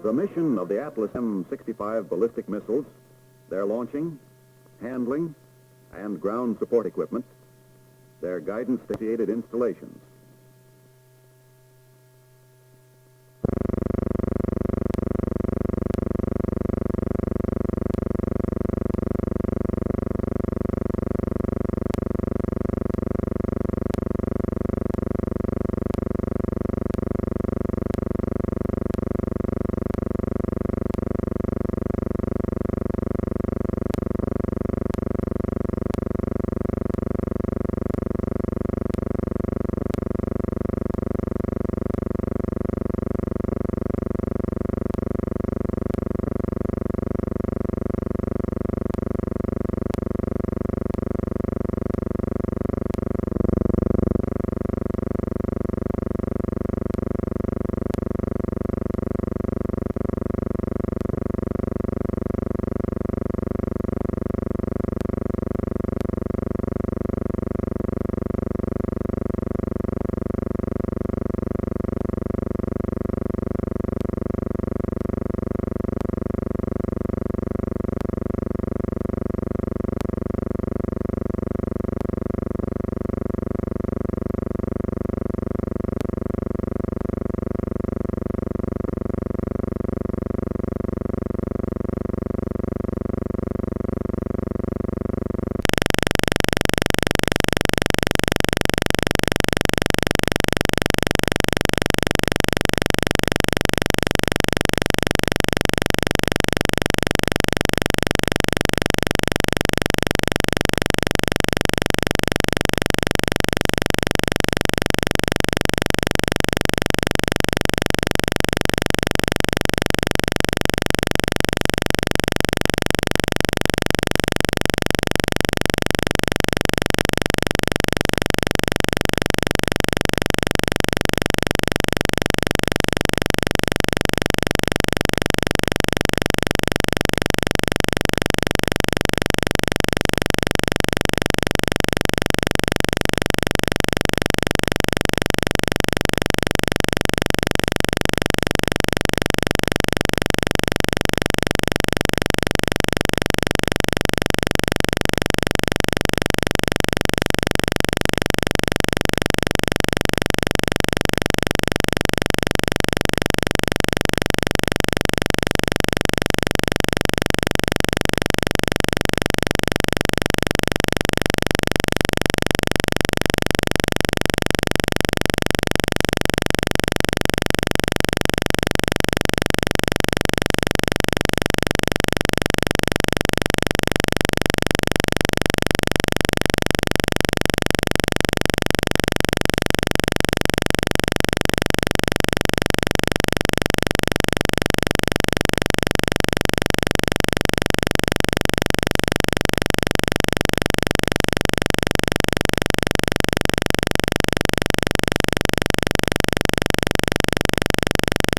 The mission of the Atlas M65 ballistic missiles, their launching, handling, and ground support equipment, their guidance-associated installations.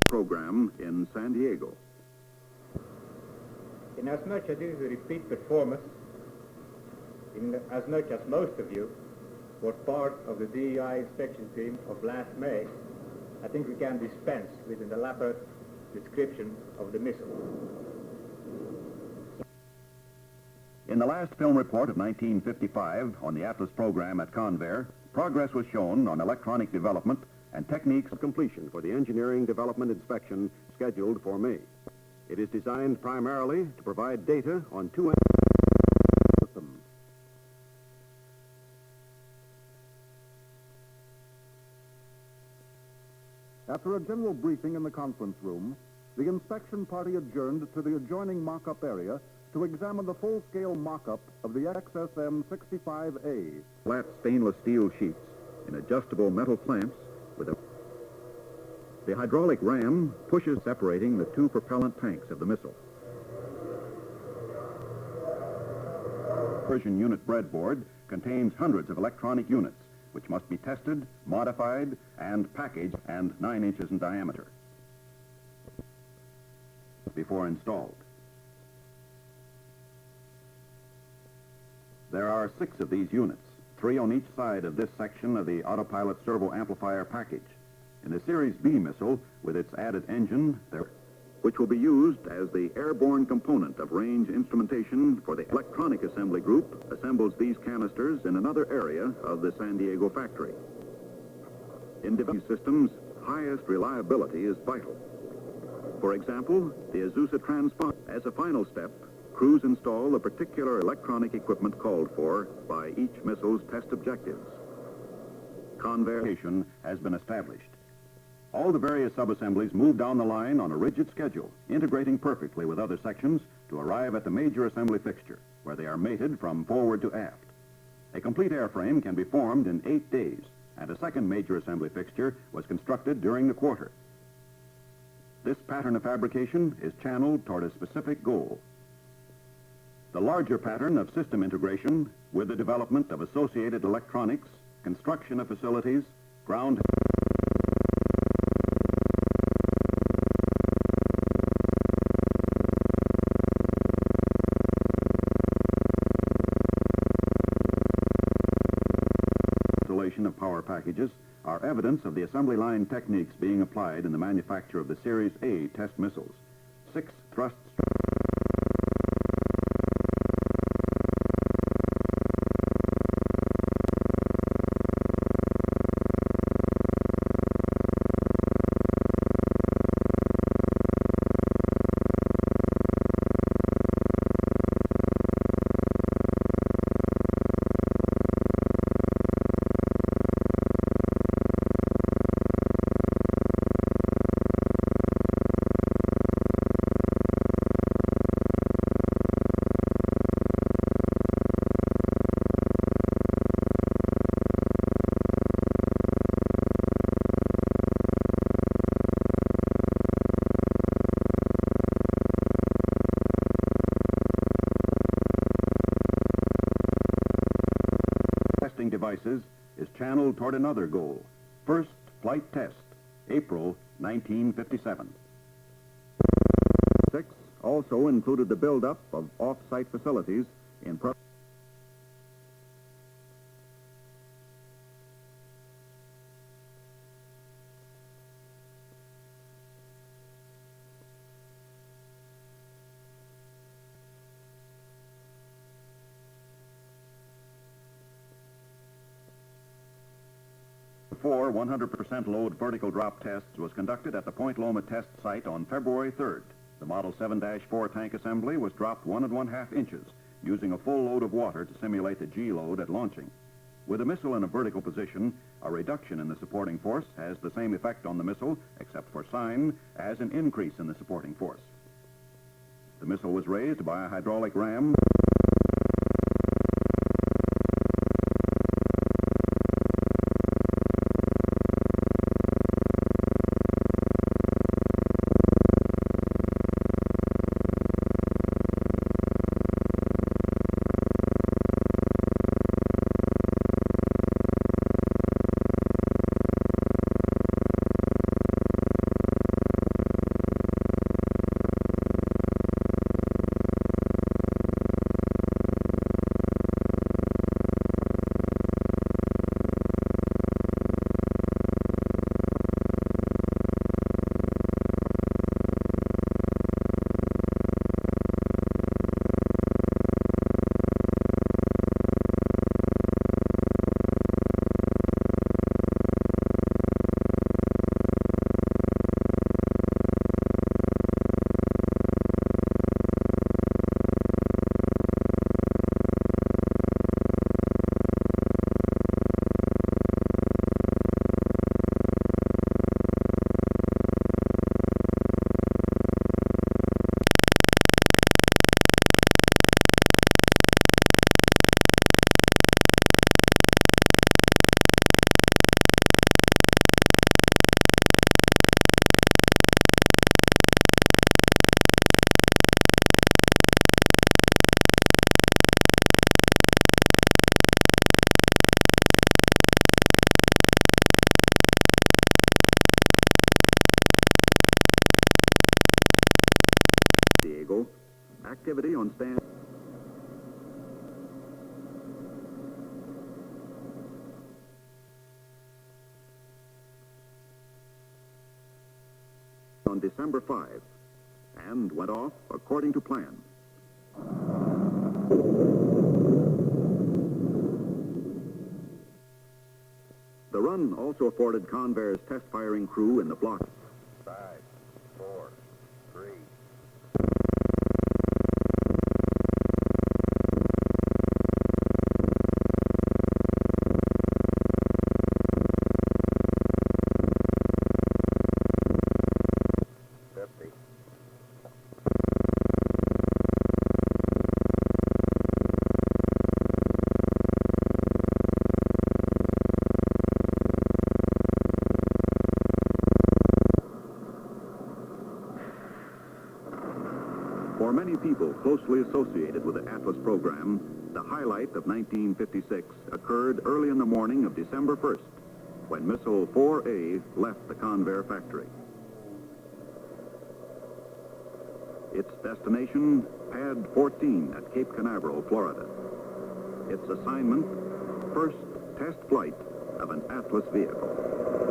Program in San Diego. Inasmuch as it is a repeat performance, inasmuch as most of you were part of the DEI inspection team of last May, I think we can dispense with an elaborate description of the missile. In the last film report of 1955 on the Atlas program at Convair, progress was shown on electronic development and techniques of completion for the engineering development inspection scheduled for May. It is designed primarily to provide data on two systems. After a general briefing in the conference room, the inspection party adjourned to the adjoining mock-up area to examine the full-scale mock-up of the MX774. Flat stainless steel sheets in adjustable metal clamps with the hydraulic ram pushes separating the two propellant tanks of the missile. Persian unit breadboard contains hundreds of electronic units which must be tested, modified, and packaged and 9 inches in diameter before installed. There are 6 of these units, 3 on each side of this section of the autopilot servo amplifier package. In the Series B missile, with its added engine, there which will be used as the airborne component of range instrumentation for the electronic assembly group, assembles these canisters in another area of the San Diego factory. In developing systems, highest reliability is vital. For example, the Azusa transponder. As a final step, crews install the particular electronic equipment called for by each missile's test objectives. Conveyor has been established. All the various subassemblies move down the line on a rigid schedule, integrating perfectly with other sections to arrive at the major assembly fixture, where they are mated from forward to aft. A complete airframe can be formed in 8 days, and a second major assembly fixture was constructed during the quarter. This pattern of fabrication is channeled toward a specific goal. The larger pattern of system integration with the development of associated electronics, construction of facilities, ground of power packages are evidence of the assembly line techniques being applied in the manufacture of the Series A test missiles. 6 thrust devices is channeled toward another goal. First flight test, April 1957. 6 also included the buildup of off-site facilities in Four 100% load vertical drop tests was conducted at the Point Loma test site on February 3rd. The Model 7-4 tank assembly was dropped 1 1/2 inches, using a full load of water to simulate the G-load at launching. With a missile in a vertical position, a reduction in the supporting force has the same effect on the missile, except for sign, as an increase in the supporting force. The missile was raised by a hydraulic ram. Activity on stand. On December 5, and went off according to plan. The run also afforded Convair's test firing crew in the block. 5, 4, 3. For many people closely associated with the Atlas program, the highlight of 1956 occurred early in the morning of December 1st, when Missile 4A left the Convair factory. Its destination, Pad 14 at Cape Canaveral, Florida. Its assignment, first test flight of an Atlas vehicle.